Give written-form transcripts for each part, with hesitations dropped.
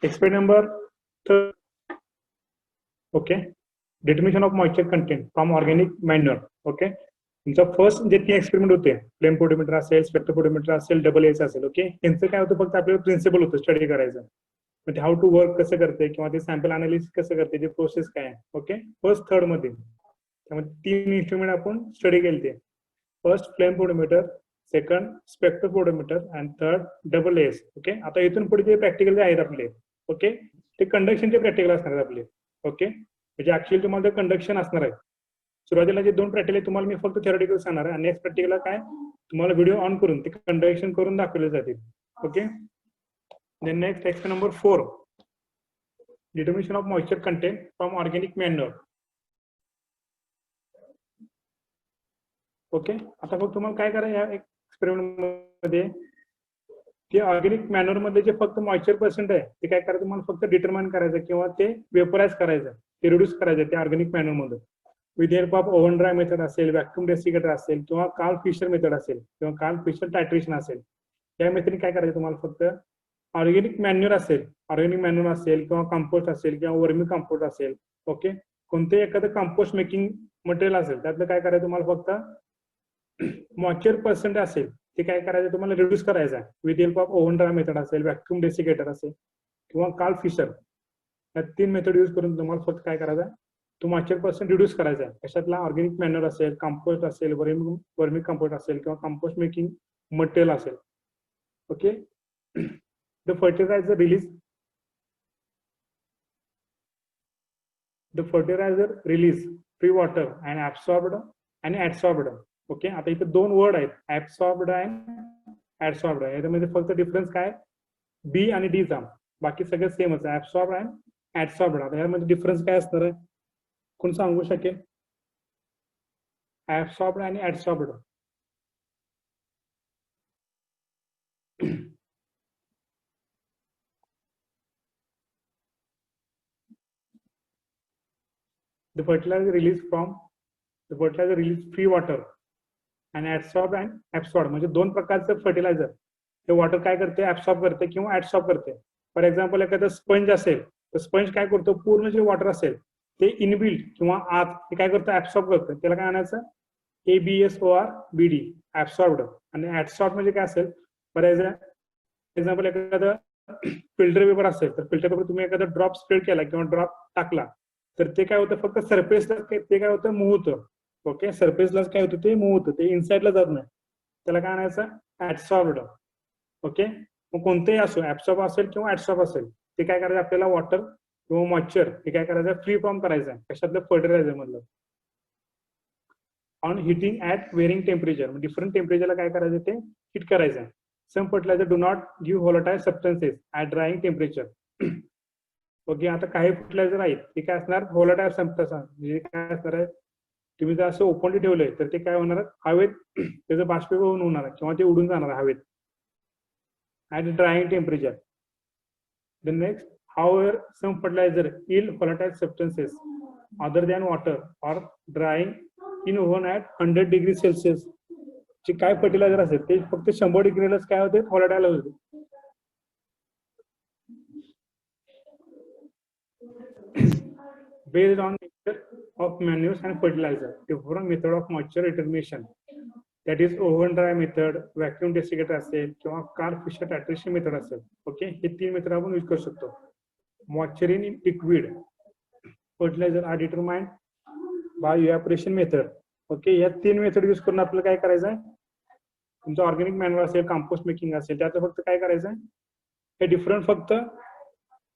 Experiment number 3. Okay. Determination of moisture content from organic manure. Okay. तुमचा first जे 3 experiment होते flame potometer असेल, स्पेक्ट्रोपोटोमीटर असेल, डबल एस असेल. ओके. त्यांचं काय होतं फक्त आपल्याला प्रिन्सिपल होतं स्टडी करायचं. म्हणजे हाऊ टू वर्क कसं करते किंवा ते सॅम्पल अनालिसिस कसं करते, ते प्रोसेस काय आहे. ओके. फर्स्ट थर्ड मध्ये त्यामध्ये 3 इन्स्ट्रुमेंट आपण स्टडी केले. फर्स्ट फ्लेम पोटोमीटर, सेकंड स्पेक्ट्रोपोटोमीटर आणि थर्ड डबल एस. ओके. आता इथून पुढे जे प्रॅक्टिकल आहेत आपले, ओके, ते कंडक्शनचे प्रॅक्टिकल असणार आहेत आपले. ओके. म्हणजे ऍक्च्युअली तुम्हाला कंडक्शन असणार आहे. सुरुवातीला जे 2 प्रॅक्टिकल तुम्हाला मी फक्त थेरोटिकल सांगणार आहे आणि नेक्स्ट प्रॅक्टिकल काय तुम्हाला व्हिडिओ ऑन करून ते कंडक्शन करून दाखवले जातील. Okay. Then next experiment number 4, determination of moisture content from organic manure. Okay. आता फक्त तुम्हाला काय करायचं या एक्सपेरिमेंट मध्ये, ते ऑर्गॅनिक मॅन्युअर मध्ये जे फक्त मॉइश्चर पर्सेंट आहे ते काय करायचं तुम्हाला फक्त डिटरमाइन करायचं किंवा ते वेपराइज करायचं, ते रिड्यूस करायचं ते ऑर्गॅनिक मॅन्युअर मध्ये with help of oven dry method असेल, व्हॅक्यूम डेसिकेटर असेल किंवा कार्ल फिशर मेथड असेल किंवा कार्ल फिशर टायट्रेशन असेल. या मेथडने काय करायचं तुम्हाला फक्त ऑर्गॅनिक मॅन्युअर असेल किंवा कंपोस्ट असेल किंवा वर्मी कंपोस्ट असेल. ओके. कोणते एखादं कंपोस्ट मेकिंग मटेरियल असेल त्यातलं काय करायचं तुम्हाला फक्त मॉइश्चर पर्सेंट असेल ते काय करायचं तुम्हाला रिड्यूस करायचं आहे with help of oven dry method असेल, व्हॅक्यूम डेसिकेटर असेल किंवा कार्ल फिशर. या 3 मेथड यूज करून तुम्हाला फक्त काय करायचं तो मॉइश्चर पर्सेंट रिड्यूस करायचा आहे. कशातला ऑर्गॅनिक मॅन्युअर असेल, कंपोस्ट असेल, वर्मी कंपोस्ट असेल किंवा कंपोस्ट मेकिंग मटेरियल असेल. Okay. The fertiliser release free water and absorbed. Okay. आता इथे 2 वर्ड आहेत, ऍब्सॉर्ब्ड अँड ऍडसॉर्ब्ड. याच्यामध्ये फक्त डिफरन्स काय बी आणि डी चा, बाकी सगळं सेमच आहे, ऍब्सॉर्ब्ड अँड ऍडसॉर्ब्ड. आता यामध्ये डिफरन्स काय असणार आहे कोण सांगू शकेल? ऍब्सॉर्ब्ड आणि ऍडसॉर्ब्ड. The fertilizer release free water and adsorb and absorb. म्हणजे 2 प्रकारचं फर्टिलायझर ते वॉटर काय करते, ऍब्सॉर्ब करते किंवा ऍडसॉर्ब करते. फॉर एक्झाम्पल एखादं स्पंज असेल तर स्पंज काय करतो, पूर्ण जे वॉटर असेल ते इनबिल्ट किंवा आत ते काय करतं ऍब्सॉर्ब करतं. त्याला काय आणायचं ABSORBD ऍब्सॉर्ब्ड. आणि ऍडसॉर्ब म्हणजे काय असेल, फॉर एक्झाम्पल एखादं फिल्टर पेपर असेल तर फिल्टर पेपर तुम्ही एखादा ड्रॉप स्प्रेड केला किंवा ड्रॉप टाकला तर ते काय होतं फक्त सरफेसला ते काय होतं मूव्ह होतं. ओके. सरफेसलाच काय होतं ते मूव्ह होतं, ते इनसाइडला जात नाही. त्याला काय आणायचं ऍडसॉर्ब्ड. ओके. मग कोणतेही असो, ऍब्सॉर्ब असेल किंवा ऍडसॉर्ब असेल, ते काय करायचं आपल्याला वॉटर किंवा मॉइश्चर हे काय करायचं फ्री फ्रॉम करायचं आहे. कशातलं फर्टिलायझर मधलं. On heating at varying temperature. Different टेम्परेचरला काय करायचं ते हिट करायचं आहे. Some fertiliser do not give volatile substances at drying temperature. Okay. आता काही फर्टिलायझर आहेत ते काय असणार व्होलाटाइल सबस्टन्स. म्हणजे काय असणार आहे, तुम्ही जर असं ओपनली ठेवलंय तर ते काय होणार हवेत त्याचं बाष्पीभवन होणार किंवा ते उडून जाणार हवेत at drying temperature. The next, however, some fertilizer yield volatile substances other than water or drying in oven at 100 degrees Celsius. जे काय फर्टिलायझर असेल ते फक्त 100 डिग्रीलाच काय होते व्होलाटाइल होते. Based on nature of manures and fertilizer, different method of moisture determination, that is oven dry method, vacuum desiccator असेल किंवा कार्ल फिशर टायट्रेशन मेथड असेल. ओके. हे 3 मेथड आपण यूज करू शकतो. Moisture in liquid fertiliser are determined by evaporation method. Okay. या 3 method use करून आपल्याला काय करायचं आहे, तुमचं ऑर्गॅनिक मॅन्युअर असेल, कंपोस्ट मेकिंग असेल, त्यातलं फक्त काय करायचं आहे, हे डिफरंट फक्त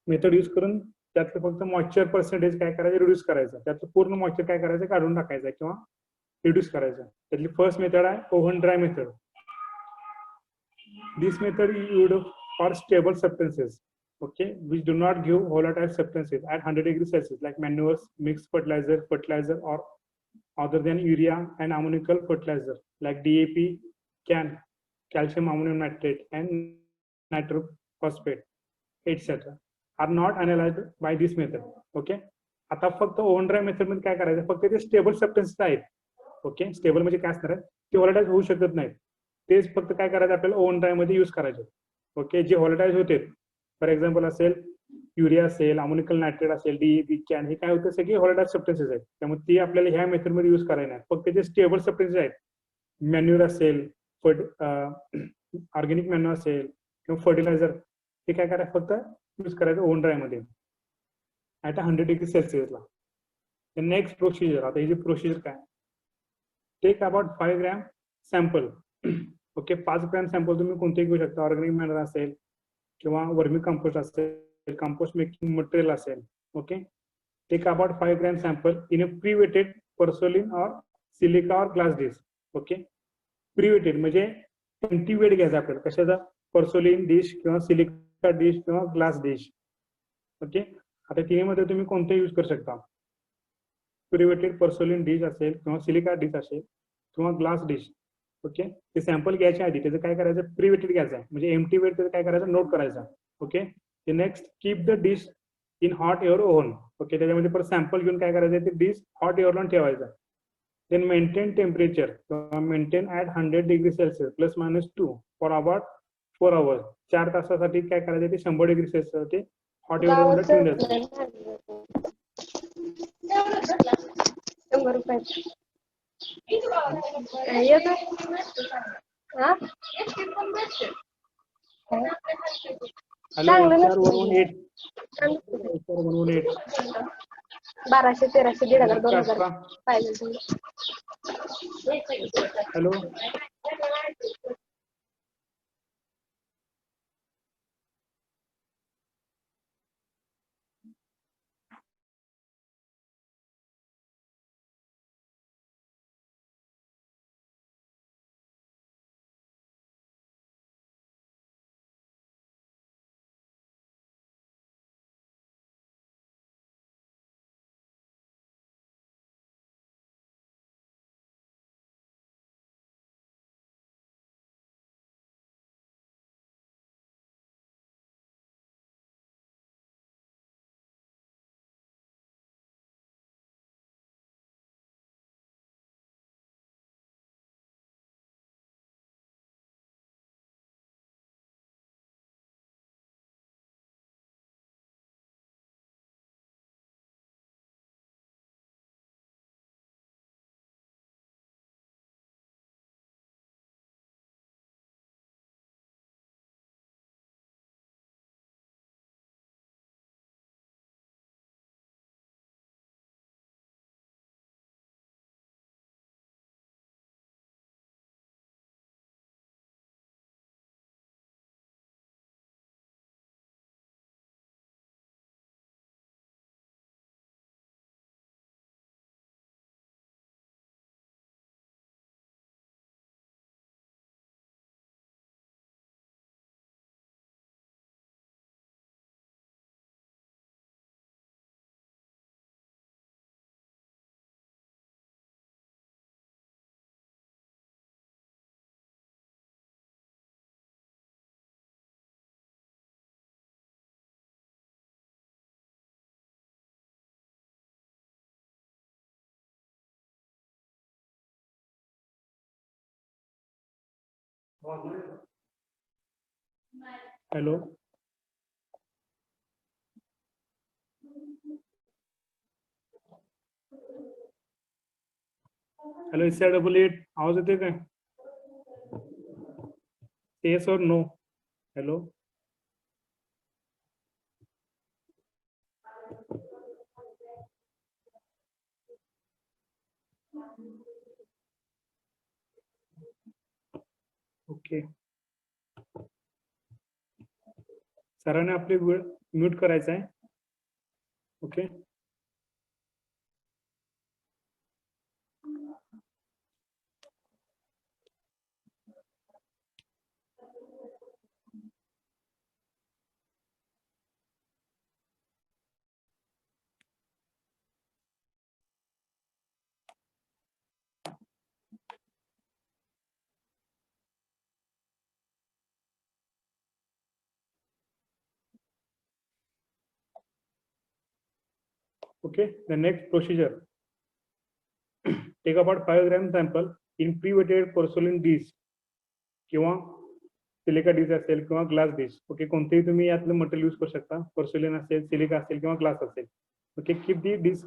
मेथड यूज करून त्यातलं फक्त मॉइश्चर पर्सेंटेज काय करायचं रिड्यूस करायचं. त्यातलं पूर्ण मॉइश्चर काय करायचं काढून टाकायचं किंवा रिड्यूस करायचं. त्यातली फर्स्ट मेथड आहे oven dry method. This method used for stable substances, okay, which do not give volatile substances at 100 degrees Celsius like manures, mixed fertilizer or other than urea and ammonical fertilizer like DAP, calcium ammonium nitrate and nitrophosphate, etc. are not analyzed by this method. Okay. आता फक्त oven dry method मध्ये काय करायचं, फक्त ते stable substances आहेत. Okay. Stable म्हणजे काय असणार आहे, ते व्होलाटाइल होऊ शकत नाही. तेच फक्त काय करायचं आपल्याला ओव्हन ड्राय मध्ये यूज करायचे. ओके. जे व्होलाटाइल होते फॉर एक्झाम्पल असेल युरिया असेल, अमोनिकल नायट्रेट असेल, डीएपी, कॅन, हे काय होतं सगळे व्हॉलेटाइल सबस्टन्सेस आहेत. त्यामुळे ती आपल्याला ह्या मेथडमध्ये यूज करायला नाही. फक्त जे स्टेबल सबस्टन्सेस आहेत, मॅन्युअर असेल, ऑर्गॅनिक मॅन्युअर असेल किंवा फर्टिलायझर, हे काय करायचं फक्त यूज करायचं ओव्हन ड्रायमध्ये ॲट 100°C. नेक्स्ट प्रोसिजर, आता ही जी प्रोसिजर काय, take about 5 gram sample. Okay, 5 gram sample तुम्ही कोणतेही घेऊ शकता, ऑर्गॅनिक मॅन्युअर असेल किंवा वर्मी कंपोस्ट असेल, कंपोस्ट मेकिंग मटेरियल असेल. Okay, take about 5 gram sample in a preweighted porcelain or silica और ग्लास डिश. ओके, प्रीवेटेड म्हणजे एम्प्टी वेट घ्यायचा आपल्याला, कशाचा, पर्सोलिन डिश किंवा सिलिका डिश किंवा ग्लास डिश. ओके, आता तिन्हीमध्ये तुम्ही कोणते यूज करू शकता. प्रिवेटेड पर्सोलिन डिश असेल किंवा सिलिका डिश असेल किंवा ग्लास डिश. ओके, ते सॅम्पल घ्यायच्या आधी त्याचं काय करायचं, प्रिवेटेड घ्यायचं आहे, म्हणजे एम्प्टी वेट त्याचं काय करायचं, नोट करायचं. Okay, next keep the dish in hot air oven. Okay, त्याच्यामध्ये परत सॅम्पल घेऊन काय करायचं, ते डिश हॉट एअरला ठेवायचं. Then maintain temperature, maintain at 100°C ±2 for about 4 hours. 4 तासासाठी काय करायचं, ते 100°C हॉट एअरवर ठेवून द्यायचं. 100 रुपये. हॅलो, 418 1200, 1300, 1500, 2000 18. पाहिजे. हॅलो, हॅलो, हॅलो, SR88 आवाज येते काय, येस और नो. हॅलो, ओके, सरांनी आपले म्यूट करायचं आहे. Okay, okay, the next procedure, take about 5 gram sample in pre-wetted porcelain dish किंवा सिलिका डिश असेल किंवा ग्लास डिश. ओके, कोणतेही तुम्ही यातलं मटेरियल यूज करू शकता. पोर्सिलेन असेल, सिलिका असेल किंवा ग्लास असेल. Okay, keep the dish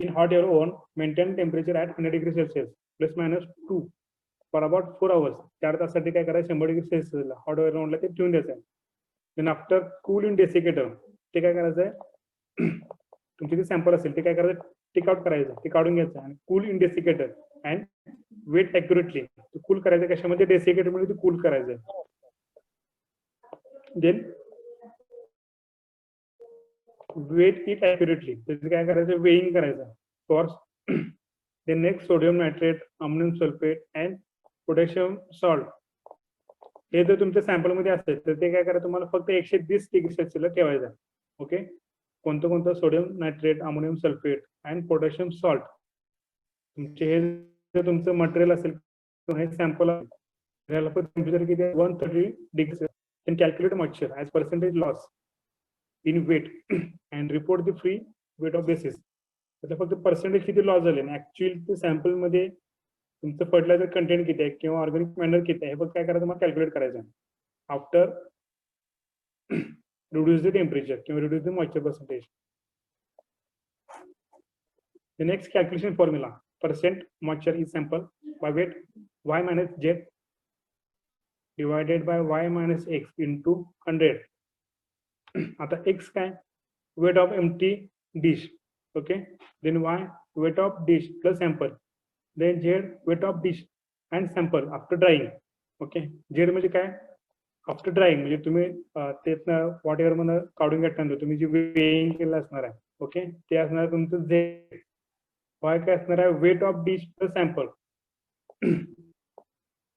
in hot air oven, maintain temperature at 100 degree Celsius ±2 for about 4 hours. 4 तासासाठी काय करायचं, 100 डिग्री सेल्सिअसला हॉट एअर ओव्हनला ते ठेवून द्यायचं आहे. Then after cool in desiccator, ते काय करायचं आहे, तुमचे जे सॅम्पल असेल ते काय करायचं, टेक आउट करायचं, ते काढून घ्यायचं आणि cool in desiccator and weight accurately. Cool करायचं कशामध्ये, डेसिकेटर मध्ये ते कूल करायचं. देन वेट इट ॲक्युरेटली, त्याचं काय करायचं, वेइंग करायचं for. Then next sodium nitrate, ammonium sulphate and potassium salt. हे जर तुमच्या सॅम्पल मध्ये असेल तर ते काय करा, तुम्हाला फक्त 120 डिग्री सेल्सिअसला ठेवायचं आहे. ओके, कोणतं कोणतं, sodium nitrate, ammonium sulphate and potassium salt. तुमचे हे जर तुमचं मटेरियल असेल, हे सॅम्पल याला पण टेम्परेचर किती आहे, 130 degree Celsius. Can calculate moisture as percentage loss in weight and report the free weight of basis. त्याचा फक्त पर्सेंटेज किती लॉस झाले आणि ऍक्च्युअली सॅम्पल मध्ये तुमचं फर्टिलायझर कंटेंट किती आहे किंवा ऑर्गॅनिक मॅनर किती आहे, हे फक्त काय करायचं, तुम्हाला कॅल्क्युलेट करायचं आहे. आफ्टर रिड्यूस द टेम्परेचर किंवा reduce the moisture percentage. The next calculation formula, percent moisture is sample by weight y minus z divided by y minus x into 100. आता x काय, weight of empty dish. Okay, then y, weight of dish plus sample. Then z, weight of dish and sample after drying. Okay, z म्हणजे काय, after drawing म्हणजे तुम्ही त्यातनं what ever मधून काढून घेतल्यानंतर तुम्ही जी वेइंग केलं असणार आहे. ओके, ते असणार तुमचं z. वाय काय असणार आहे, weight of dish plus sample.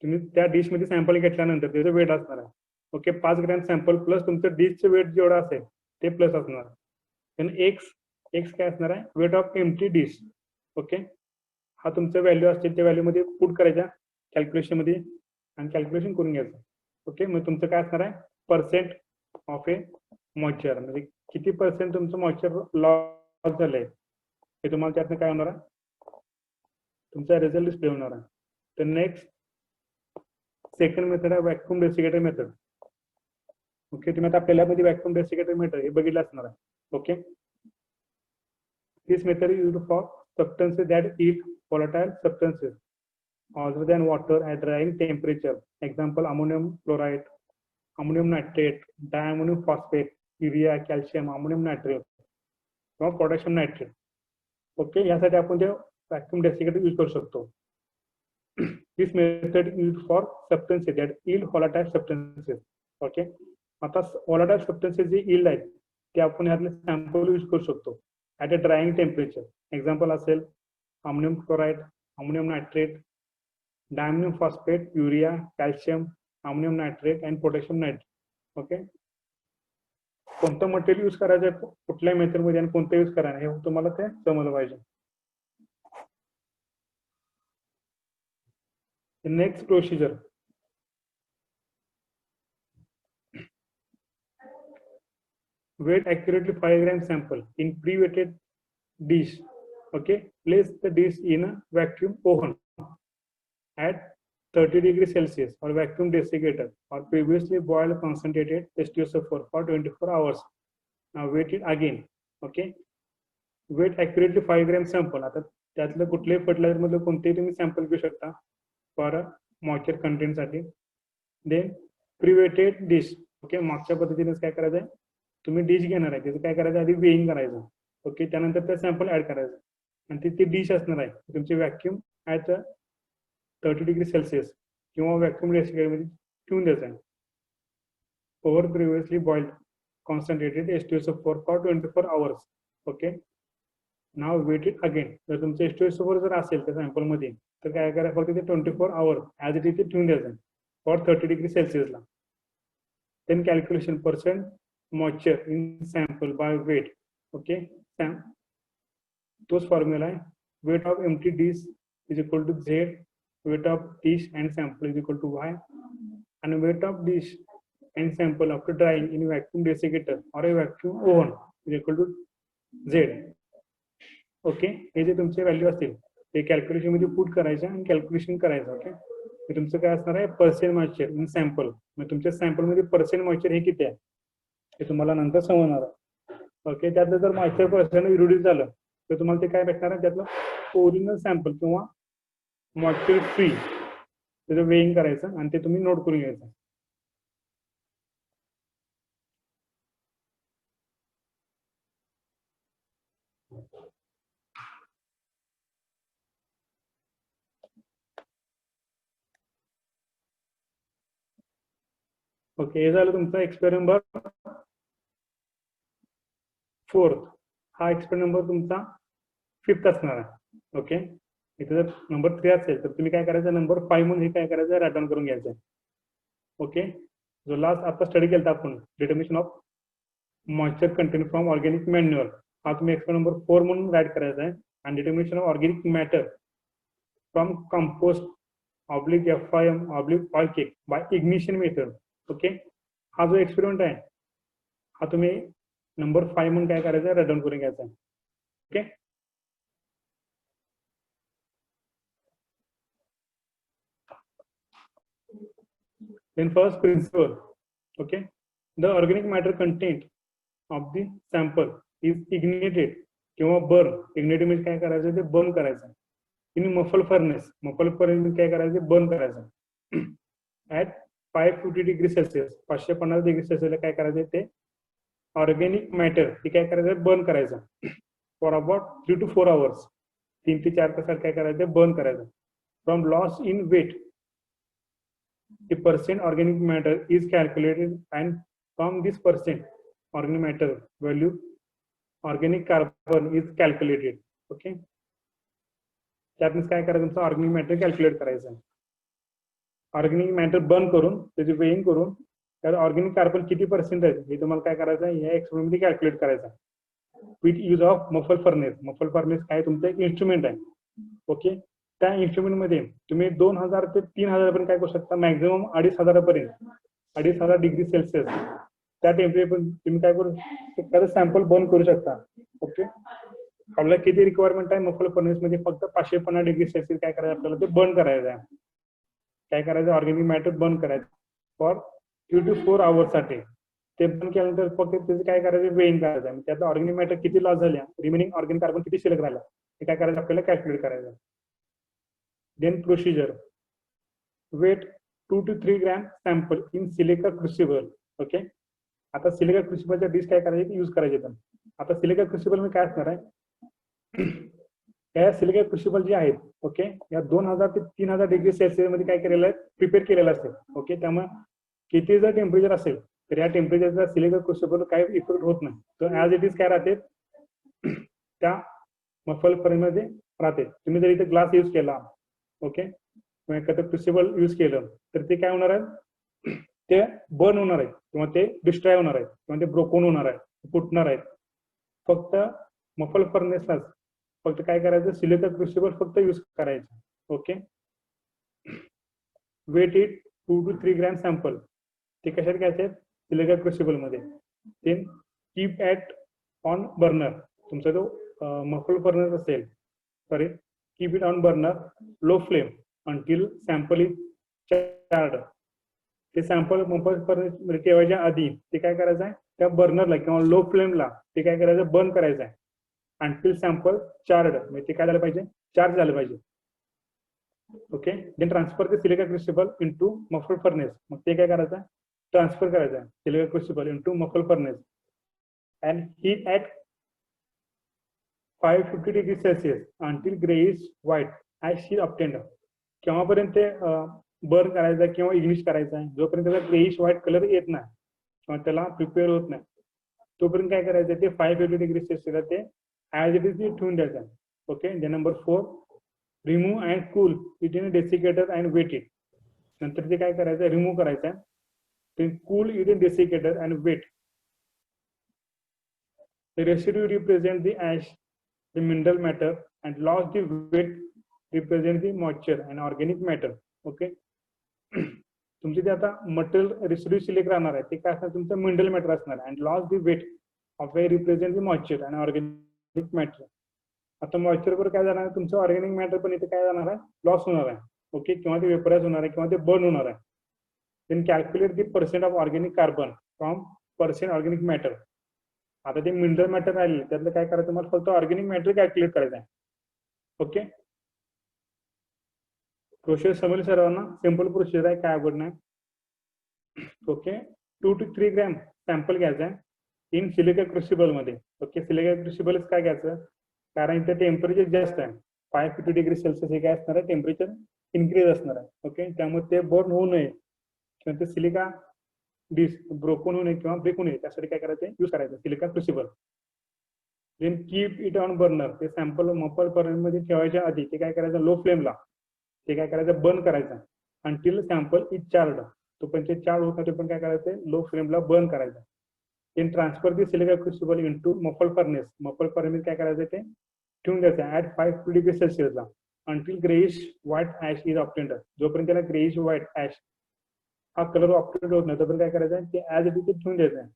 तुम्ही त्या डिश मध्ये सॅम्पल घेतल्यानंतर त्याचं वेट असणार आहे. ओके, 5 ग्रॅम सॅम्पल प्लस तुमचं डिशचं वेट जेवढं असेल ते प्लस असणार. देन एक्स काय असणार आहे, weight of empty dish. Okay, हा तुमचं व्हॅल्यू असतील त्या व्हॅल्यू मध्ये पुट करायच्या कॅल्क्युलेशन मध्ये आणि कॅल्क्युलेशन करून घ्यायचं. ओके, मग तुमचं काय असणार आहे, पर्सेंट ऑफ ए मॉइश्चर, म्हणजे किती पर्सेंट तुमचं मॉइश्चर लॉस झालंय हे तुम्हाला त्यातनं काय होणार आहे, तुमचा रिझल्ट डिस्प्ले होणार आहे. तर नेक्स्ट सेकंड मेथड आहे व्हॅक्यूम डेसिकेटर मेथड. ओके, तुम्ही आता आपल्याला मध्ये व्हॅक्यूम डेसिकेटर मेथड हे बघितलं असणार आहे. Okay, this method is used for substances that eat volatile substances other than water at drying temperature. Example, ammonium chloride, ammonium nitrate, diammonium phosphate, urea, calcium, ammonium nitrate किंवा potassium nitrate. Okay, यासाठी आपण ते vacuum desiccator use करू शकतो. This method use for substances that yield volatile substances. Okay, आता volatile substances जे yield आहेत ते आपण यातले सॅम्पल यूज करू शकतो at a drying temperature. Example असेल ammonium chloride, ammonium nitrate, diammonium phosphate, urea, calcium, ammonium nitrate and potassium nitrate. Okay, कोणतं मटेरियल यूज करायचं, कुठल्या मेथड मध्ये आणि कोणतं यूज करायचं हे तुम्हाला ते समजलं पाहिजे. Next procedure, weight accurately 5 gram sample in pre-weighted dish. Okay, place the dish in a vacuum oven at 30 degrees Celsius or vacuum desiccator or previously boiled concentrated H2SO4 for 24 hours. Now weight it again. Okay, weight accurately 5 gram sample. आता त्यातलं कुठल्याही fertiliser मधलं कोणतेही तुम्ही sample घेऊ शकता for moisture content साठी. Then pre weighted dish. Okay, मागच्या पद्धतीनेच काय करायचं, तुम्ही डिश घेणार आहे त्याचं काय करायचं, आधी वेइंग करायचं. ओके, त्यानंतर ते सॅम्पल ऍड करायचं आणि ती डिश असणार आहे तुमची व्हॅक्यूम ऍट 30 डिग्री सेल्सिअस किंवा व्हॅक्यूम डेसिकेटर मध्ये ठेवून द्यायचं आहे. Over previously boiled concentrated H2SO4 for 24 hours. Okay, now weight it again. जर तुमचं H2SO4 जर असेल त्या सॅम्पल मध्ये तर काय करायचं, फक्त ते 24 hours ऍज इट इज ठेवून द्यायचं फॉर 30 डिग्री सेल्सिअसला. Then calculation percent moisture in sample by weight. Okay, तोच फॉर्म्युला आहे, weight of empty dish is equal to Z, weight of dish and sample is equal to Y, and weight of dish and sample after drying in vacuum desiccator or a vacuum oven is equal to Z. Okay, हे जे तुमचे value असतील ते calculation मध्ये put करायचं आणि calculation करायचं. Okay, हे तुमचं काय असणार आहे पर्सेंट मॉइश्चर इन सॅम्पल. मग तुमच्या सॅम्पल मध्ये पर्सेंट मॉइश्चर हे किती आहे हे तुम्हाला नंतर समजणार आहे. ओके, त्यातलं जर मॉइश्चर पर्सेंट रिड्यूस झालं तर तुम्हाला ते काय भेटणार आहे त्यातलं ओरिजिनल सॅम्पल किंवा मॉइश्चर फ्री त्याचं वेइंग करायचं आणि ते तुम्ही नोट करून घ्यायचं. ओके, हे झालं तुमचा एक्सपेरिमेंट नंबर 4. हा एक्सपेरिमेंट नंबर तुमचा 5th असणार आहे. ओके, इथे जर नंबर 3 असेल तर तुम्ही काय करायचं नंबर 5 म्हणून हे काय करायचं राईट डाऊन करून घ्यायचं. ओके, जो लास्ट आता स्टडी केला आपण determination of moisture content from organic manual हा तुम्ही एक्सपेरिमेंट नंबर 4 म्हणून राईट करायचा आहे. आणि determination of organic matter from compost oblique FIM oblique oil cake bye ignition method. Okay, हा जो एक्सपेरिमेंट आहे हा तुम्ही नंबर 5 म्हणून काय करायचं राईट डाऊन करून घ्यायचा. Okay, then first principle. Okay, the organic matter content of the sample is ignited किंवा burn. ignited म्हणजे काय करायचं ते burn करायचं in muffle furnace. Muffle furnace काय करायचं बर्न करायचं ऍट 550 डिग्री सेल्सिअस 550 डिग्री सेल्सिअसला काय करायचं ते ऑर्गॅनिक मॅटर ते काय करायचं बर्न करायचं फॉर अबाउट 3 to 4 hours 3 ते 4 तासात काय करायचं बर्न करायचं. From loss in weight the percent organic matter is calculated and from this percent organic matter value organic carbon is calculated. Okay, त्यात काय करायचं तुमचं ऑर्गॅनिक मॅटर कॅल्क्युलेट करायचं. ऑर्गॅनिक मॅटर बर्न करून त्याची वेइंग करून त्यात ऑर्गॅनिक कार्बन किती पर्सेंट आहे हे तुम्हाला काय करायचं या एक्सपेरिमेंट मध्ये कॅल्क्युलेट करायचं with use of muffle furnace. Muffle furnace काय तुमचं एक इन्स्ट्रुमेंट आहे. ओके, त्या इन्स्ट्रुमेंट मध्ये तुम्ही 2000 ते 3000 पर्यंत काय करू शकता मॅक्झिमम 2500 पर्यंत 2500 डिग्री सेल्सिअस त्या टेम्परेचर तुम्ही काय करू एखादं सॅम्पल बर्न करू शकता. ओके, आपल्याला किती रिक्वायरमेंट आहे मफल फर्नेस मध्ये फक्त 550 डिग्री सेल्सिअस काय करायचं आपल्याला ते बर्न करायचं आहे. काय करायचं ऑर्गॅनिक मॅटर बर्न करायचं फॉर 3 to 4 hours साठी. ते बर्न केल्यानंतर फक्त त्याचं काय करायचं वेइंग करायचं आहे. त्यातलं ऑर्गॅनिक मॅटर किती लॉस झाल्या रिमेनिंग ऑर्गॅनिक कार्बन किती शिल्लक राहिला हे काय करायचं आपल्याला कॅल्क्युलेट करायचं. Then procedure, weight 2 to 3 gram sample in silica crucible. Okay, आता सिलिका क्रुसिबलच्या डिश काय करायचे यूज करायचे. तर आता सिलिका क्रुसिबल मध्ये काय असणार आहे या सिलिका क्रुसिबल जे आहेत ओके या 2000 ते 3000 डिग्री सेल्सिअस मध्ये काय केलेलं आहे प्रिपेअर केलेलं असेल. ओके, त्यामुळे किती जर टेम्परेचर असेल तर या टेम्परेचरचा सिलिका क्रुसिबल काही इफेक्ट होत नाही. तर ऍज इट इज काय राहते त्या मफल फर्नेसमध्ये राहते. तुम्ही जर इथे ग्लास यूज केला ओके एखादं क्रुसिबल यूज केलं तर ते काय होणार आहे ते बर्न होणार आहे किंवा ते डिस्ट्रॉय होणार आहे किंवा ते ब्रोकन होणार आहे फुटणार आहे. फक्त मफल फर्नेसलाच फक्त काय करायचं सिलिका क्रुसिबल फक्त यूज करायचं. Okay, weight it 2 to 3 gram sample ते कशात घ्यायचे सिलिका क्रुसिबल मध्ये. ते कीप ऍट ऑन बर्नर तुमचा जो मफल फर्नेस असेल sorry keep it on burner low flame until sample is charred. ते सॅम्पल मफल फर्नेस ठेवायच्या आधी ते काय करायचं आहे त्या बर्नरला किंवा लो फ्लेमला ते काय करायचं बर्न करायचं आहे until sample charred म्हणजे ते काय झालं पाहिजे चार्ज झालं पाहिजे. Okay, then transfer the silica crucible into muffle furnace. मग ते काय करायचं ट्रान्सफर करायचं आहे silica crucible into muffle furnace and heat at 550 degree Celsius until grayish white as she obtained. केव्हापर्यंत ते बर्न करायचं किंवा इग्निश करायचं आहे जोपर्यंत त्याचा ग्रेइश व्हाईट कलर येत नाही किंवा त्याला प्रिपेअर होत नाही तोपर्यंत काय करायचं ते 550 डिग्री सेल्सिअस ते ऍज इट इज ठेवून द्यायचं. Okay, the number 4 remove and cool it in desiccator and weight it. नंतर ते काय करायचं रिमूव्ह करायचं ते cool it in desiccator and weight. The residue represent the ash, the mineral matter, and loss the weight represent the moisture and organic matter. Okay, तुमचे ते आता material residue शिल्लक राहणार आहे ते काय असणार तुमचं मिनरल मॅटर असणार and loss the weight of weigh represent the moisture and organic matter. आता मॉइश्चर वर काय जाणार आहे तुमचं ऑर्गॅनिक मॅटर पण इथे काय जाणार आहे लॉस होणार आहे. ओके, किंवा ते वेपराइज होणार आहे किंवा ते बर्न होणार आहे. Then calculate the percent of organic carbon from percent organic matter. आता ते मिनरल मॅटर राहिले त्यातलं काय करायचं तुम्हाला फक्त ऑर्गॅनिक मॅटर कॅल्क्युलेट करायचं आहे. ओके, प्रोसेस समजली सर्वांना, सिंपल प्रोसेस आहे, काय अवघड नाही. ओके, 2 to 3 ग्रॅम सॅम्पल घ्यायचा आहे इन सिलिका क्रुसिबल मध्ये. ओके, सिलिका क्रुसिबलच काय घ्यायचं कारण इथे टेम्परेचर जास्त आहे, 550 डिग्री सेल्सिअस हे काय असणार आहे, टेम्परेचर इन्क्रीज असणार आहे. ओके, त्यामुळे ते बर्न होऊ नये किंवा ते सिलिका ब्रोकन होऊ नये किंवा ब्रेक होऊ नये त्यासाठी काय करायचं यूज करायचं silica crucible. Then keep it on burner. ते सॅम्पल मफल मध्ये ठेवायच्या आधी ते काय करायचं लो फ्लेमला ते काय करायचं बर्न करायचं अंटिल सॅम्पल इज चार्ड. तो पण ते चार्ज होता ते पण काय करायचं लो फ्लेमला बर्न करायचं. Then transfer the silica crucible into muffle furnace. Muffle furnace काय करायचं ते ठेवून द्यायचं ऍट 550 डिग्री सेल्सिअसला until greyish white ash is obtained. जोपर्यंत त्याला ग्रेइश व्हाईट ऍश हा कलर ऑप्टेंड होत नाही तोपर्यंत काय करायचं आहे ते ऍज इट इज ठेवून द्यायचं आहे.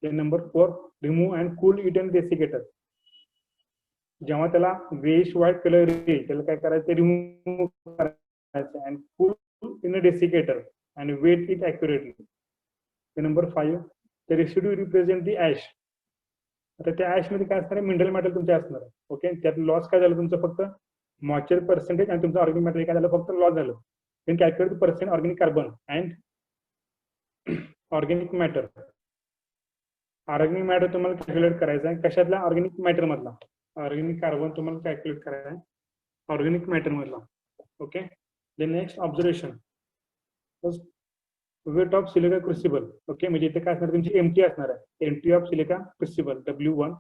Then number 4 remove and cool it in desiccator. जेव्हा त्याला ग्रेइश व्हाईट कलर येईल त्याला काय करायचं रिमूव्ह करायचं and cool in a desiccator and weight it accurately. The number 5, the residue represent the ash. आता त्या ऍश मध्ये काय असणार आहे मिनरल मॅटर तुमचे असणार आहे. ओके, त्यात लॉस काय झालं तुमचं फक्त मॉइश्चर पर्सेंटेज आणि तुमचं ऑर्गॅनिक मॅटर काय झालं फक्त लॉस झालं. Then calculate percent organic carbon and organic matter. Organic matter तुम्हाला कॅल्क्युलेट करायचा आहे कशातला ऑर्गॅनिक मॅटर मधला. ऑर्गॅनिक कार्बन तुम्हाला कॅल्क्युलेट करायचा आहे ऑर्गॅनिक मॅटर मधला. Okay, the next observation weight of silica crucible. Okay, म्हणजे इथे काय असणार तुमची एमटी असणार आहे empty of silica crucible W1.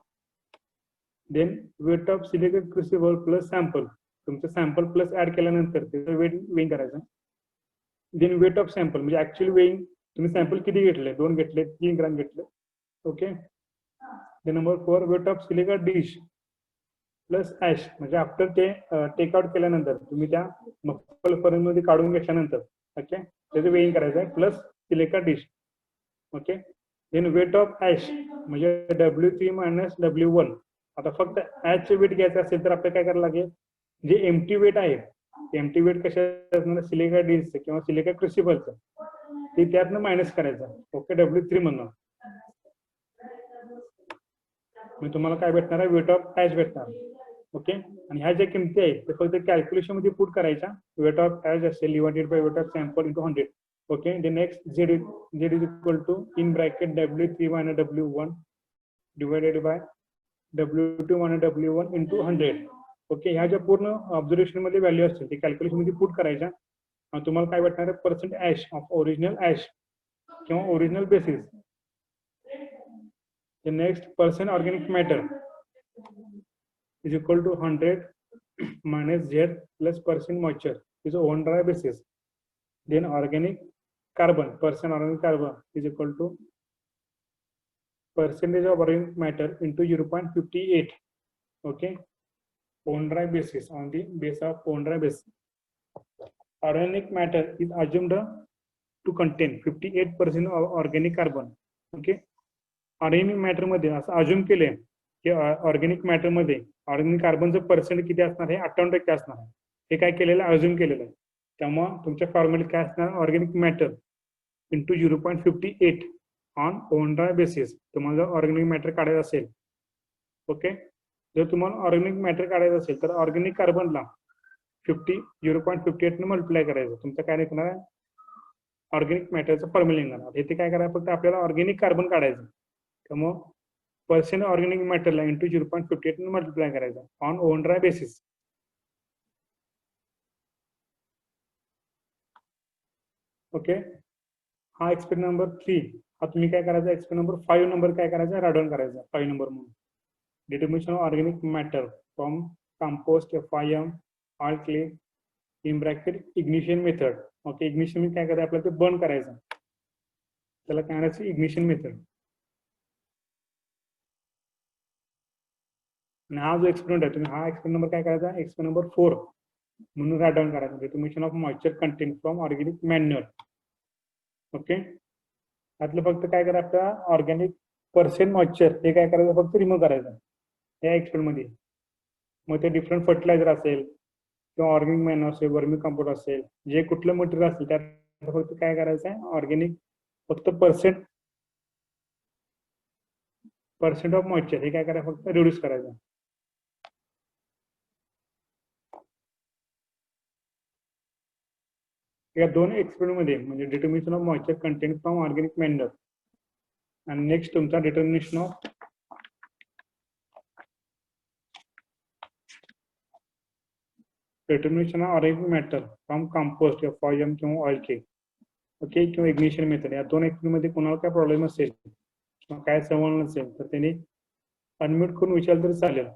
Then weight of silica crucible plus sample. तुमचं सॅम्पल प्लस ऍड केल्यानंतर त्याचं वेट वेइंग करायचं. देन वेट ऑफ सॅम्पल म्हणजे ऍक्च्युअल वेइंग तुम्ही सॅम्पल किती घेतले 2 घेतले 3 ग्राम घेतले. Okay, then number 4 weight of silica dish plus ash म्हणजे आफ्टर ते टेकआउट केल्यानंतर तुम्ही त्या मफल फर्नेस मध्ये काढून घेतल्यानंतर ओके त्याचं वेइंग करायचं आहे plus silica dish. Okay, then weight of ash म्हणजे W3 मायनस W1. आता फक्त ऍशचे वेट घ्यायचं असेल तर आपल्याला काय करायला लागेल जे एमटी वेट आहे एमटी वेट कशा असणार सिलिका डिशचं किंवा सिलिका क्रुसिबलचं ते त्यातनं मायनस करायचं. ओके, W3 म्हणून मग तुम्हाला काय भेटणार आहे वेट ऑफ ऍश भेटणार. ओके, आणि ह्या ज्या किमती आहेत ते फक्त कॅल्क्युलेशन मध्ये पुट करायच्या. वेट ऑफ ऍश असेल divided by weight of sample into 100. Okay, the next Z is equal to in bracket W3 minus W1 divided by W2 minus W1 into 100. Okay, ह्या ज्या पूर्ण ऑब्झर्वेशन मध्ये value असतील ते calculation मध्ये put करायच्या आणि तुम्हाला काय भेटणार आहे percent ash of original ash किंवा original basis. The next percent organic matter is equal to 100 minus Z plus percent moisture is on dry basis. Then organic carbon, percent organic carbon is equal to percentage of organic matter into 0.58. Okay, on dry basis, on the base of on dry basis. Organic matter is assumed to contain 58% of organic carbon. Okay, organic matter मध्ये असं assume केले की organic matter मध्ये organic कार्बनचं percent किती असणार हे 58% असणार आहे. हे काय केलेलं अज्युम केलेलं आहे. त्यामुळे तुमच्या फॉर्म्युलेत काय असणार organic matter into 0.58 on on dry basis. तुम्हाला जर ऑर्गॅनिक मॅटर काढायचं असेल ओके जर तुम्हाला ऑर्गॅनिक मॅटर काढायचं असेल तर ऑर्गॅनिक कार्बनला 0.58 ने मल्टिप्लाय करायचं. तुमचं काय निघणार आहे ऑर्गॅनिक मॅटरचं फॉर्म्युला निघणार. इथे काय करायचं फक्त आपल्याला ऑर्गॅनिक कार्बन काढायचं. त्यामुळे पर्सेंट ऑर्गॅनिक मॅटरला इंटू 0.58 ने मल्टिप्लाय करायचा on on dry basis. Okay, हा एक्सपेरिमेंट नंबर 3. हा तुम्ही काय करायचा एक्सपेरिमेंट नंबर 5 नंबर काय करायचा राइट डाउन करायचा 5 नंबर म्हणून. Determination of organic matter from compost FIM all clay in bracket ignition method. Okay, ignition मध्ये काय करायचं आपल्याला ते बर्न करायचं त्याला काय करायचं इग्निशन मेथड. आणि हा जो एक्सपेरिमेंट आहे तुम्ही हा एक्सपेरिमेंट नंबर काय करायचा एक्सपेरिमेंट नंबर 4 म्हणून राइट डाउन करायचा. Determination of moisture content from organic manure. Okay, त्यातलं फक्त काय करा आपल्याला ऑर्गॅनिक पर्सेंट मॉइश्चर हे काय करायचं फक्त रिमूव्ह करायचं या एक्सपेरिमेंट मध्ये. मग ते डिफरंट फर्टिलायझर असेल किंवा ऑर्गॅनिक मॅन्युअर असेल, वर्मी कंपोस्ट असेल, जे कुठलं मटेरियल असेल त्यात फक्त काय करायचं आहे, ऑर्गॅनिक फक्त पर्सेंट ऑफ मॉइश्चर हे काय करायचं, फक्त रिड्यूस करायचं. या दोन एक्सपेरिमेंट मध्ये म्हणजे determination of moisture content from organic manure आणि नेक्स्ट तुमचा determination of organic matter from compost या फॉयम किंवा ऑइल केक, ओके, किंवा इग्निशन मेथड. या दोन एक्सपेरिमेंट मध्ये कोणाला काय प्रॉब्लेम असेल किंवा काय समजलं नसेल तर त्यांनी अनम्यूट करून विचारलं तरी चालेल.